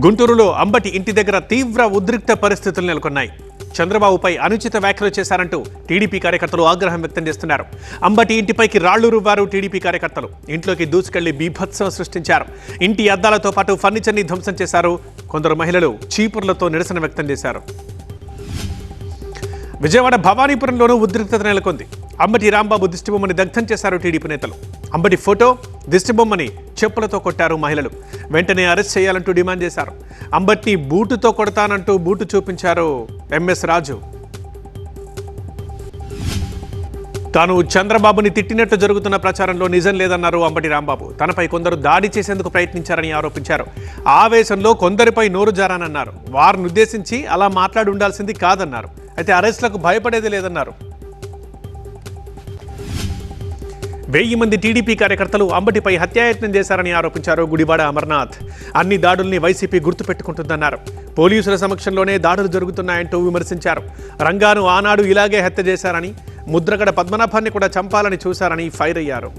గుంటూరులో అంబటి ఇంటి దగ్గర తీవ్ర ఉద్రిక్త పరిస్థితులు నెలకొన్నాయి. చంద్రబాబుపై అనుచిత వ్యాఖ్యలు చేశారంటూ టీడీపీ కార్యకర్తలు ఆగ్రహం వ్యక్తం చేస్తున్నారు. అంబటి ఇంటిపైకి రాళ్లు రువ్వారు టీడీపీ కార్యకర్తలు. ఇంట్లోకి దూసుకెళ్లి బీభత్సం సృష్టించారు. ఇంటి అద్దాలతో పాటు ఫర్నిచర్ని ధ్వంసం చేశారు. కొందరు మహిళలు చీపుర్లతో నిరసన వ్యక్తం చేశారు. విజయవాడ భవానీపురంలోనూ ఉద్రిక్తత నెలకొంది. అంబటి రాంబాబు దిష్టిబొమ్మని దగ్ధం చేశారు టీడీపీ నేతలు. అంబటి ఫోటో, దిష్టిబొమ్మని చెప్పులతో కొట్టారు మహిళలు. వెంటనే అరెస్ట్ చేయాలంటూ డిమాండ్ చేశారు. అంబటిని బూటుతో కొడతానంటూ బూటు చూపించారు ఎంఎస్ రాజు. తాను చంద్రబాబుని తిట్టినట్టు జరుగుతున్న ప్రచారంలో నిజం లేదన్నారు అంబటి రాంబాబు. తనపై కొందరు దాడి చేసేందుకు ప్రయత్నించారని ఆరోపించారు. ఆవేశంలో కొందరిపై నోరు జారానన్నారు. వారిని ఉద్దేశించి అలా మాట్లాడి ఉండాల్సింది కాదన్నారు. అయితే అరెస్టులకు భయపడేది లేదన్నారు. 1000 మంది టీడీపీ కార్యకర్తలు అంబటిపై హత్యాయత్నం చేశారని ఆరోపించారు గుడివాడ అమర్నాథ్. అన్ని దాడుల్ని వైసీపీ గుర్తుపెట్టుకుంటుందన్నారు. పోలీసుల సమక్షంలోనే దాడులు జరుగుతున్నాయంటూ విమర్శించారు. రంగాను ఆనాడు ఇలాగే హత్య చేశారని, ముద్రగడ పద్మనాభాన్ని కూడా చంపాలని చూశారని ఫైర్ అయ్యారు.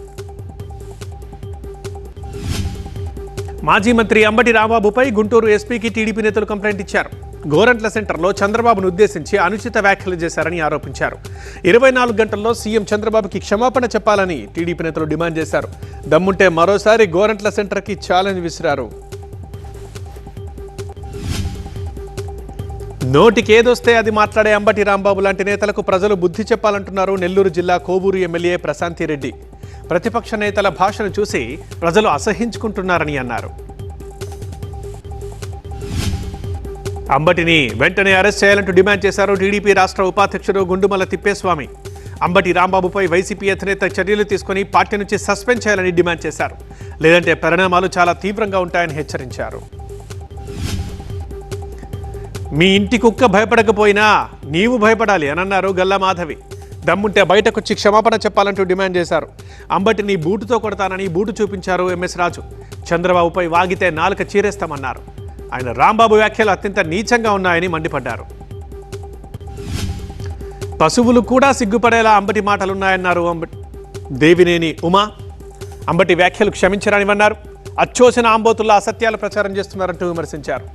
మాజీ మంత్రి అంబటి రాంబాబుపై గుంటూరు ఎస్పీకి టీడీపీ నేతలు కంప్లైంట్ ఇచ్చారు. గోరంట్ల సెంటర్లో చంద్రబాబును ఉద్దేశించి అనుచిత వ్యాఖ్యలు చేశారని ఆరోపించారు. 24 గంటల్లో సీఎం చంద్రబాబుకి క్షమాపణ చెప్పాలని టీడీపీ నేతలు డిమాండ్ చేశారు. దమ్ముంటే మరోసారి గోరంట్ల సెంటర్కి ఛాలెంజ్ విసిరారు. నోటికేదొస్తే అది మాట్లాడే అంబటి రాంబాబు లాంటి నేతలకు ప్రజలు బుద్ధి చెప్పాలంటున్నారు నెల్లూరు జిల్లా కోవూరు ఎమ్మెల్యే ప్రశాంతిరెడ్డి. ప్రతిపక్ష నేతల భాషను చూసి ప్రజలు అసహ్యించుకుంటున్నారని అన్నారు. అంబటిని వెంటనే అరెస్ట్ చేయాలంటూ డిమాండ్ చేశారు టీడీపీ రాష్ట్ర ఉపాధ్యక్షుడు గుండుమల తిప్పేస్వామి. అంబటి రాంబాబుపై వైసీపీ అధినేత చర్యలు తీసుకుని పార్టీ నుంచి సస్పెండ్ చేయాలని డిమాండ్ చేశారు. లేదంటే పరిణామాలు చాలా తీవ్రంగా ఉంటాయని హెచ్చరించారు. మీ ఇంటి కుక్క భయపడకపోయినా నీవు భయపడాలి అని అన్నారు గల్లా మాధవి. దమ్ముంటే బయటకొచ్చి క్షమాపణ చెప్పాలంటూ డిమాండ్ చేశారు. అంబటిని బూటుతో కొడతానని బూటు చూపించారు ఎంఎస్ రాజు. చంద్రబాబుపై వాగితే నాలుక చీరేస్తామన్నారు. ఆయన రాంబాబు వ్యాఖ్యలు అత్యంత నీచంగా ఉన్నాయని మండిపడ్డారు. పశువులు కూడా సిగ్గుపడేలా అంబటి మాటలున్నాయన్నారు దేవినేని ఉమా. అంబటి వ్యాఖ్యలు క్షమించరానివన్నారు. అచ్చోసిన ఆంబోతుల్లో అసత్యాలు ప్రచారం చేస్తున్నారంటూ విమర్శించారు.